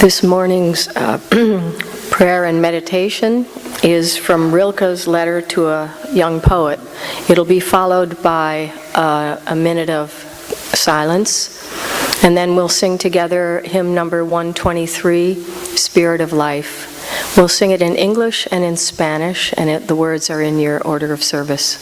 This morning's prayer and meditation is from Rilke's letter to a young poet. It'll be followed by a minute of silence, and then we'll sing together hymn number 123, Spirit of Life. We'll sing it in English and in Spanish, and the words are in your order of service.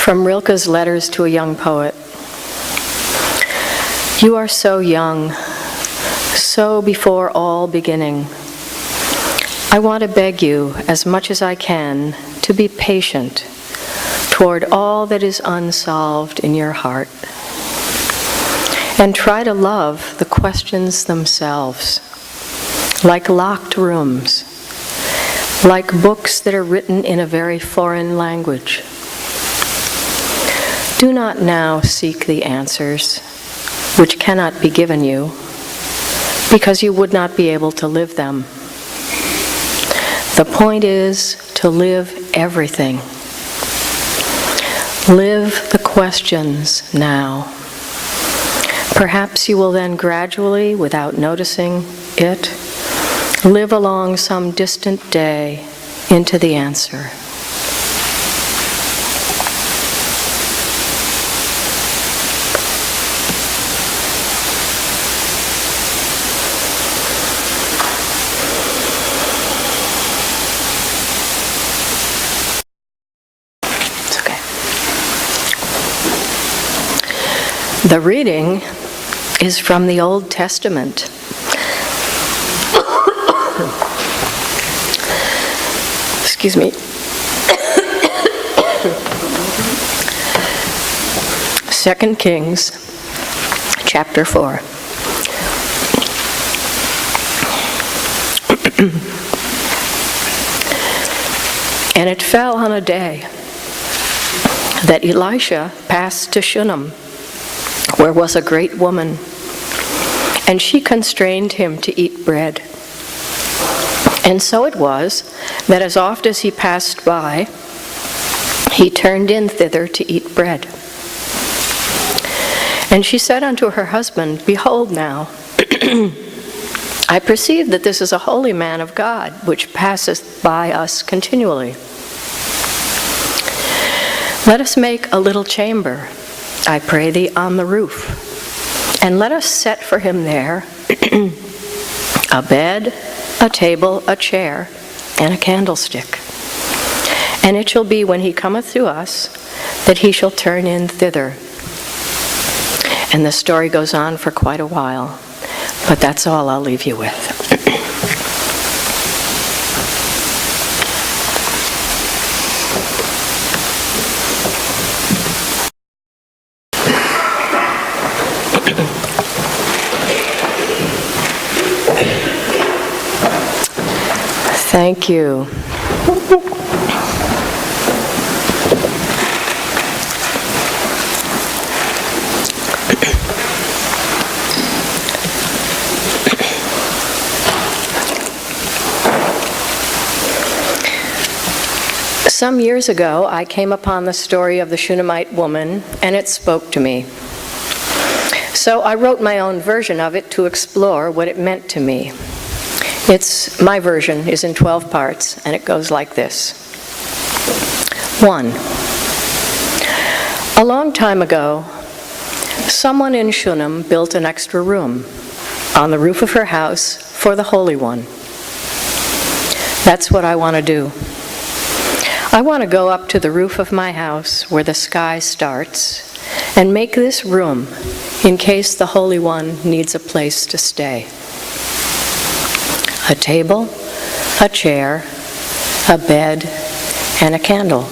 From Rilke's letters to a young poet. You are so young, so before all beginning. I want to beg you, as much as I can, to be patient toward all that is unsolved in your heart. And try to love the questions themselves, like locked rooms, like books that are written in a very foreign language. Do not now seek the answers, which cannot be given you, because you would not be able to live them. The point is to live everything. Live the questions now. Perhaps you will then gradually, without noticing it, live along some distant day into the answer. The reading is from the Old Testament. Excuse me. 2 Kings, chapter 4. And it fell on a day that Elisha passed to Shunem, where was a great woman, and she constrained him to eat bread. And so it was that as oft as he passed by, he turned in thither to eat bread. And she said unto her husband, Behold now, I perceive that this is a holy man of God, which passeth by us continually. Let us make a little chamber, I pray thee, on the roof, and let us set for him there a bed, a table, a chair, and a candlestick. And it shall be when he cometh to us that he shall turn in thither. And the story goes on for quite a while, but that's all I'll leave you with. Thank you. Some years ago, I came upon the story of the Shunammite woman, and it spoke to me. So I wrote my own version of it to explore what it meant to me. My version is in 12 parts, and it goes like this. 1. A long time ago, someone in Shunem built an extra room on the roof of her house for the Holy One. That's what I want to do. I want to go up to the roof of my house where the sky starts and make this room in case the Holy One needs a place to stay. A table, a chair, a bed, and a candle.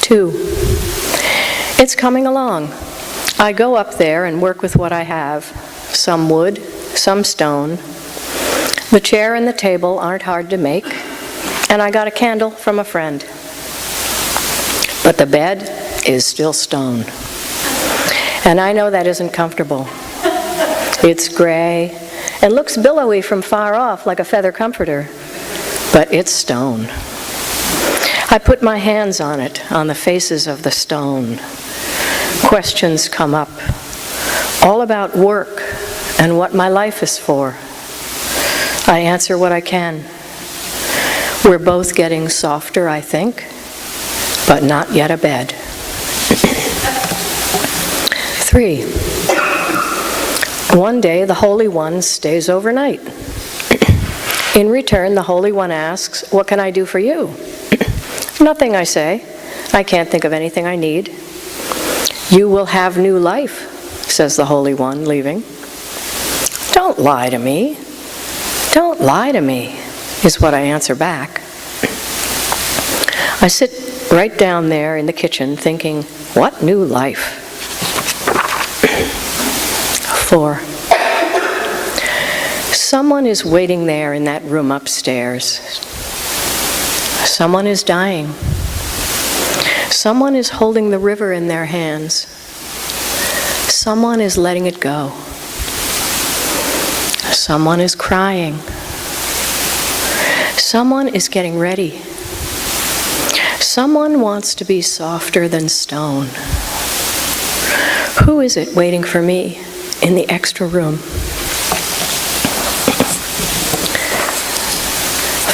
2. It's coming along. I go up there and work with what I have. Some wood, some stone. The chair and the table aren't hard to make, and I got a candle from a friend. But the bed is still stone. And I know that isn't comfortable. It's gray and looks billowy from far off like a feather comforter, but it's stone. I put my hands on it, on the faces of the stone. Questions come up, all about work and what my life is for. I answer what I can. We're both getting softer, I think, but not yet abed. 3. One day, the Holy One stays overnight. In return, the Holy One asks, "What can I do for you?" "Nothing," I say. "I can't think of anything I need." "You will have new life," says the Holy One, leaving. "Don't lie to me. Don't lie to me," is what I answer back. I sit right down there in the kitchen thinking, what new life? 4. Someone is waiting there in that room upstairs. Someone is dying. Someone is holding the river in their hands. Someone is letting it go. Someone is crying. Someone is getting ready. Someone wants to be softer than stone. Who is it waiting for me in the extra room?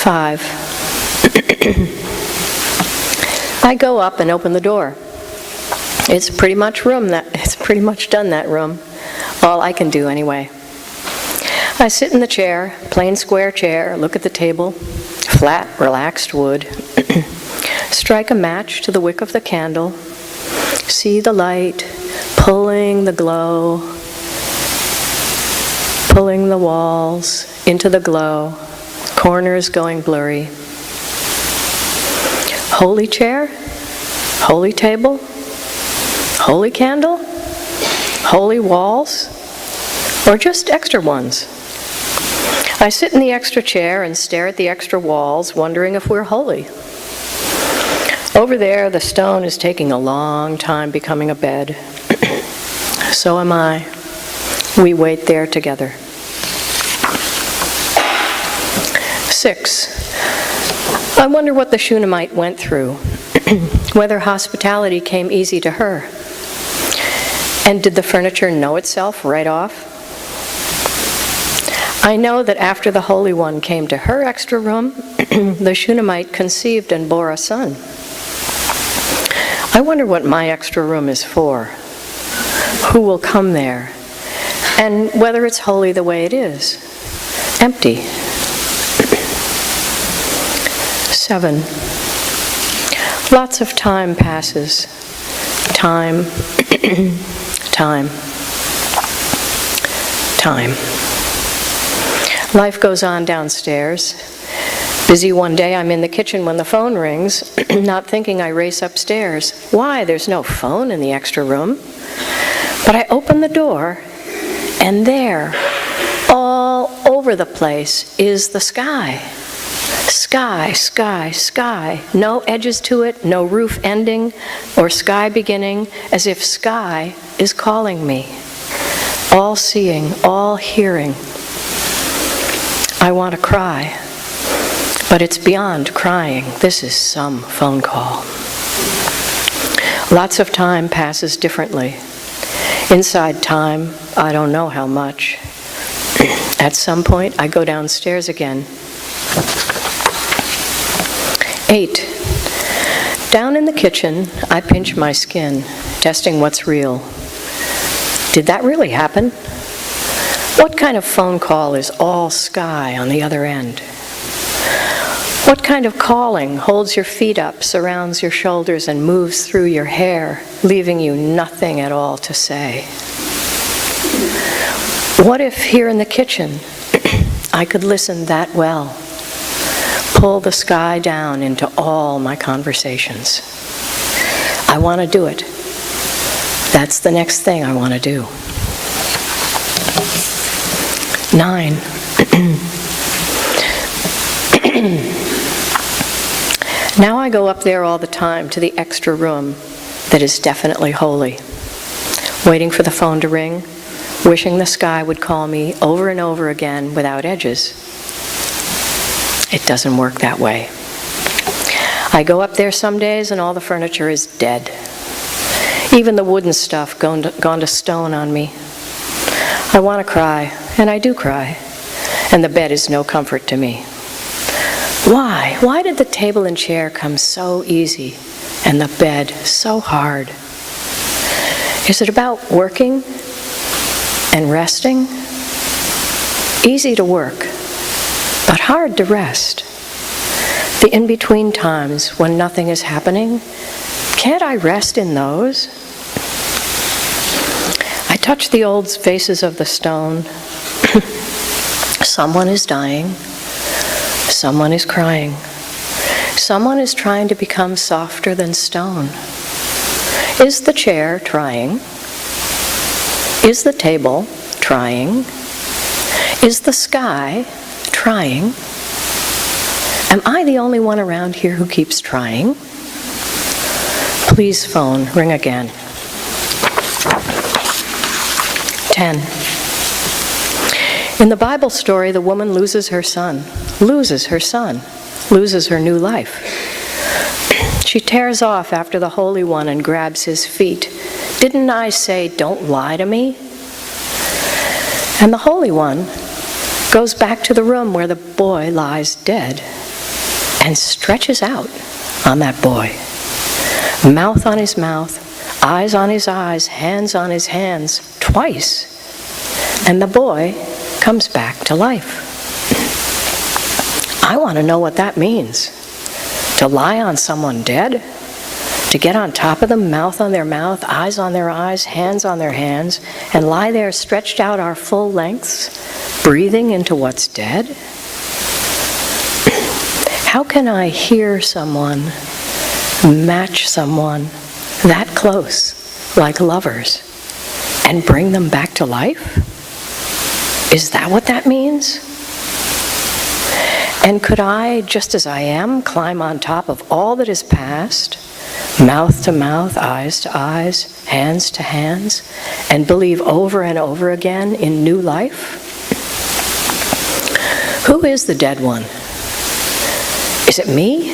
5. I go up and open the door. It's pretty much done, that room. All I can do anyway. I sit in the chair, plain square chair, look at the table, flat, relaxed wood, strike a match to the wick of the candle, see the light pulling the glow, pulling the walls into the glow, corners going blurry. Holy chair, holy table, holy candle, holy walls, or just extra ones? I sit in the extra chair and stare at the extra walls, wondering if we're holy. Over there, the stone is taking a long time becoming a bed. So am I. We wait there together. 6. I wonder what the Shunammite went through, whether hospitality came easy to her. And did the furniture know itself right off? I know that after the Holy One came to her extra room, the Shunammite conceived and bore a son. I wonder what my extra room is for, who will come there, and whether it's holy the way it is, empty. 7. Lots of time passes. Time. Life goes on downstairs. Busy one day, I'm in the kitchen when the phone rings, not thinking, I race upstairs. Why? There's no phone in the extra room. But I open the door, and there, all over the place, is the sky. Sky, sky, sky. No edges to it, no roof ending, or sky beginning, as if sky is calling me. All seeing, all hearing. I want to cry, but it's beyond crying. This is some phone call. Lots of time passes differently. Inside time, I don't know how much. At some point, I go downstairs again. 8. Down in the kitchen, I pinch my skin, testing what's real. Did that really happen? What kind of phone call is all sky on the other end? What kind of calling holds your feet up, surrounds your shoulders, and moves through your hair, leaving you nothing at all to say? What if here in the kitchen, I could listen that well, pull the sky down into all my conversations? I want to do it. That's the next thing I want to do. 9. Now I go up there all the time to the extra room that is definitely holy, waiting for the phone to ring, wishing the sky would call me over and over again without edges. It doesn't work that way. I go up there some days and all the furniture is dead. Even the wooden stuff gone to stone on me. I want to cry, and I do cry, and the bed is no comfort to me. Why? Why did the table and chair come so easy, and the bed so hard? Is it about working and resting? Easy to work, but hard to rest. The in-between times when nothing is happening, can't I rest in those? I touch the old faces of the stone. Someone is dying. Someone is crying. Someone is trying to become softer than stone. Is the chair trying? Is the table trying? Is the sky trying? Am I the only one around here who keeps trying? Please phone, ring again. 10. In the Bible story, the woman loses her son, loses her new life. She tears off after the Holy One and grabs his feet. Didn't I say, don't lie to me? And the Holy One goes back to the room where the boy lies dead and stretches out on that boy. Mouth on his mouth, eyes on his eyes, hands on his hands, twice. And the boy comes back to life. I want to know what that means. To lie on someone dead? To get on top of them, mouth on their mouth, eyes on their eyes, hands on their hands, and lie there stretched out our full lengths, breathing into what's dead? How can I hear someone, match someone that close, like lovers, and bring them back to life? Is that what that means? And could I, just as I am, climb on top of all that is past, mouth to mouth, eyes to eyes, hands to hands, and believe over and over again in new life? Who is the dead one? Is it me?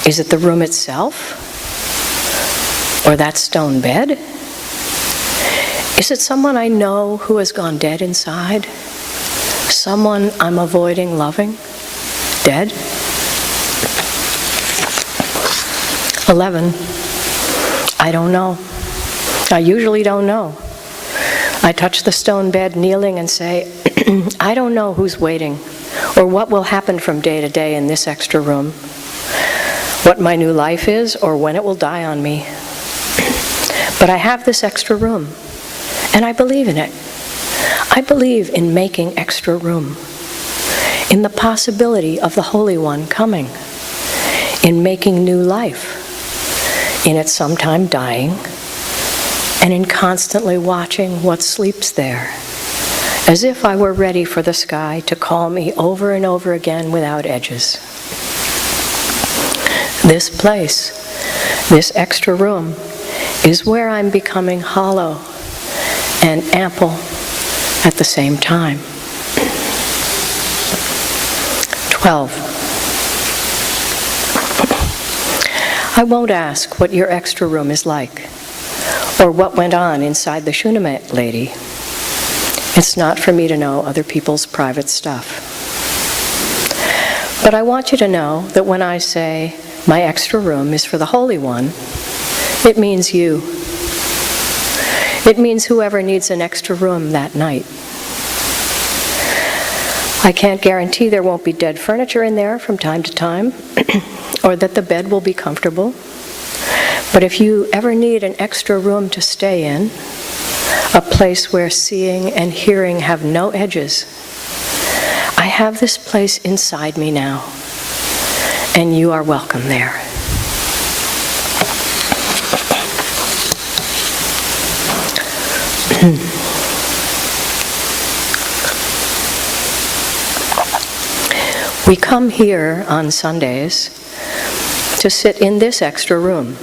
Is it the room itself? Or that stone bed? Is it someone I know who has gone dead inside? Someone I'm avoiding loving? Dead? 11. I don't know. I usually don't know. I touch the stone bed kneeling and say, I don't know who's waiting or what will happen from day to day in this extra room, what my new life is or when it will die on me. But I have this extra room, and I believe in it. I believe in making extra room, in the possibility of the Holy One coming, in making new life, in it sometime dying, and in constantly watching what sleeps there, as if I were ready for the sky to call me over and over again without edges. This place, this extra room, is where I'm becoming hollow and ample at the same time. 12. I won't ask what your extra room is like, or what went on inside the Shunammite lady. It's not for me to know other people's private stuff. But I want you to know that when I say my extra room is for the Holy One, it means you. It means whoever needs an extra room that night. I can't guarantee there won't be dead furniture in there from time to time, or that the bed will be comfortable. But if you ever need an extra room to stay in, a place where seeing and hearing have no edges, I have this place inside me now, and you are welcome there. We come here on Sundays to sit in this extra room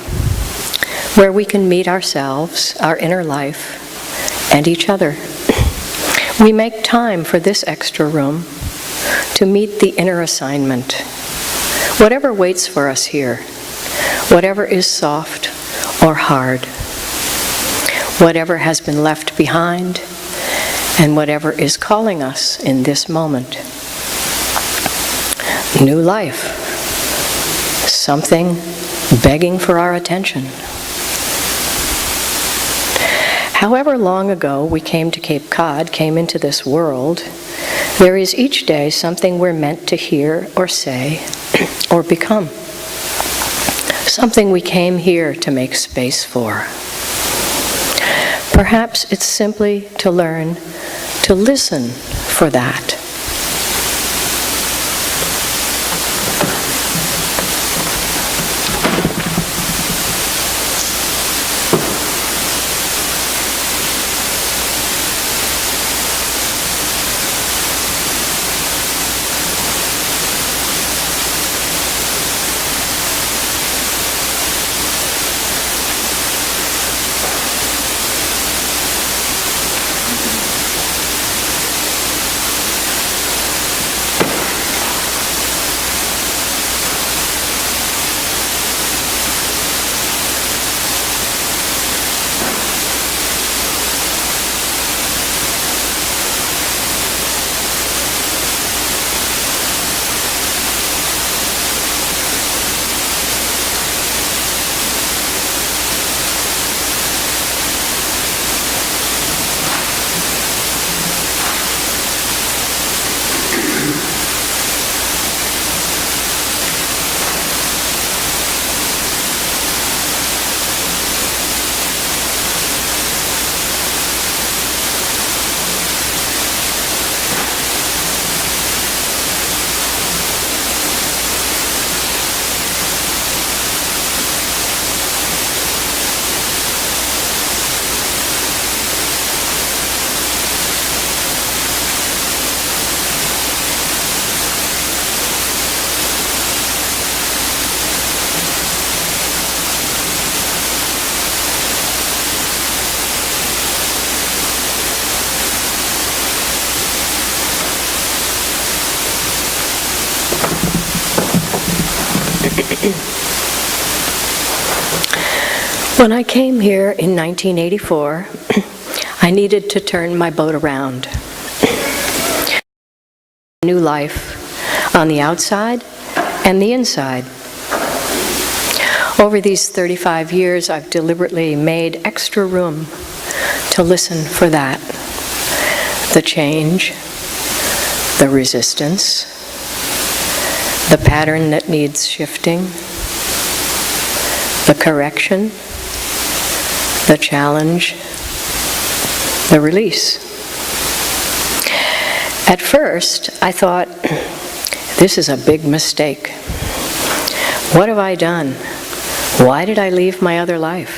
where we can meet ourselves, our inner life, and each other. We make time for this extra room to meet the inner assignment. Whatever waits for us here, whatever is soft or hard. Whatever has been left behind and whatever is calling us in this moment. New life. Something begging for our attention. However long ago we came to Cape Cod, came into this world, there is each day something we're meant to hear or say or become. Something we came here to make space for. Perhaps it's simply to learn to listen for that. When I came here in 1984, I needed to turn my boat around. New life on the outside and the inside. Over these 35 years, I've deliberately made extra room to listen for that. The change, the resistance, the pattern that needs shifting, the correction, the challenge, the release. At first, I thought, this is a big mistake. What have I done? Why did I leave my other life?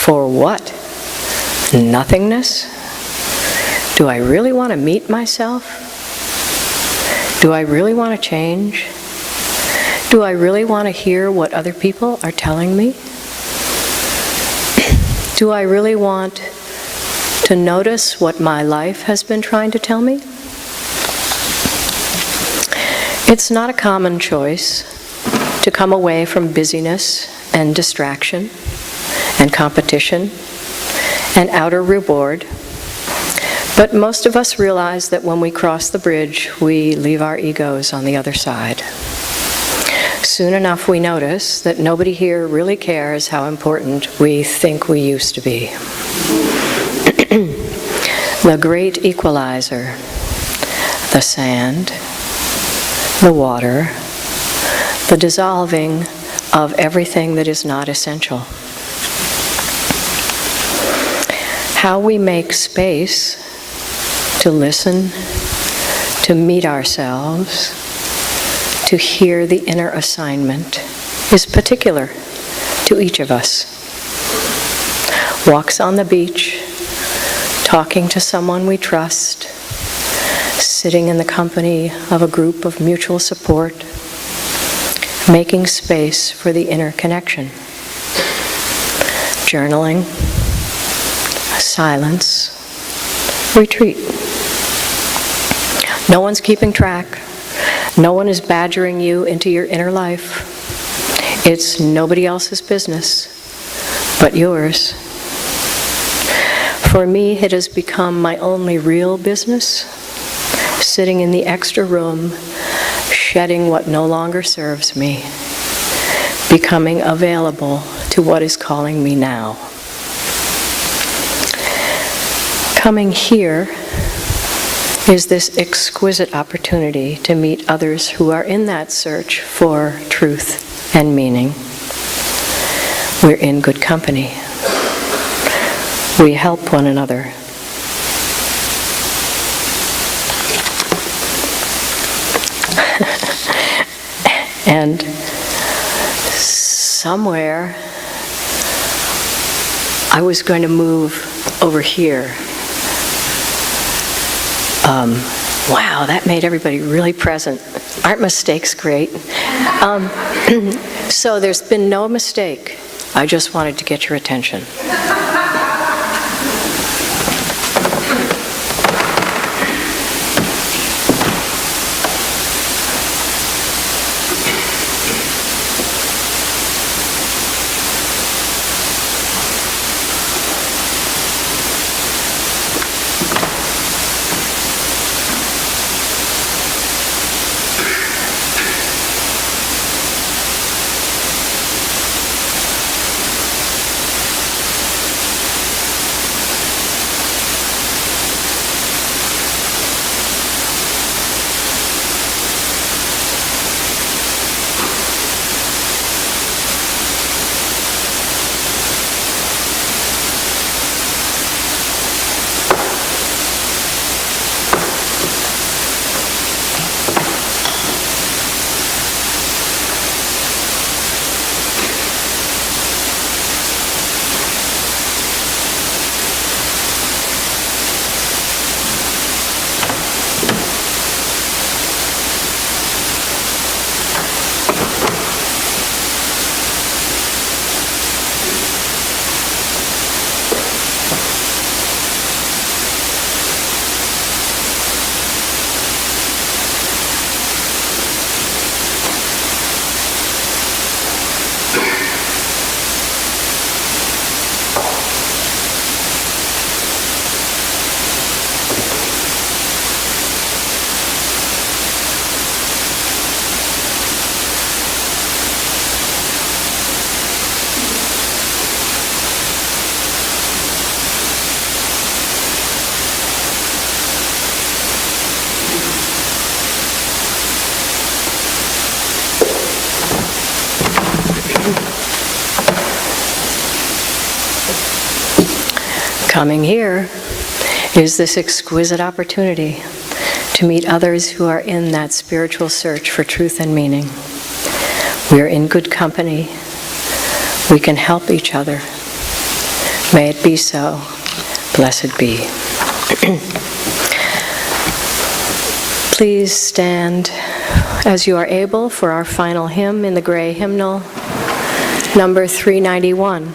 For what? Nothingness? Do I really want to meet myself? Do I really want to change? Do I really want to hear what other people are telling me? Do I really want to notice what my life has been trying to tell me? It's not a common choice to come away from busyness and distraction and competition and outer reward. But most of us realize that when we cross the bridge, we leave our egos on the other side. Soon enough, we notice that nobody here really cares how important we think we used to be. The great equalizer, the sand, the water, the dissolving of everything that is not essential. How we make space to listen, to meet ourselves, to hear the inner assignment is particular to each of us. Walks on the beach, talking to someone we trust, sitting in the company of a group of mutual support, making space for the inner connection. Journaling, silence, retreat. No one's keeping track. No one is badgering you into your inner life. It's nobody else's business but yours. For me, it has become my only real business, sitting in the extra room, shedding what no longer serves me, becoming available to what is calling me now. Coming here is this exquisite opportunity to meet others who are in that search for truth and meaning. We're in good company. We help one another. And somewhere I was going to move over here. Wow, that made everybody really present. Aren't mistakes great? So there's been no mistake. I just wanted to get your attention. Coming here is this exquisite opportunity to meet others who are in that spiritual search for truth and meaning. We are in good company. We can help each other. May it be so. Blessed be. Please stand as you are able for our final hymn in the gray hymnal, number 391.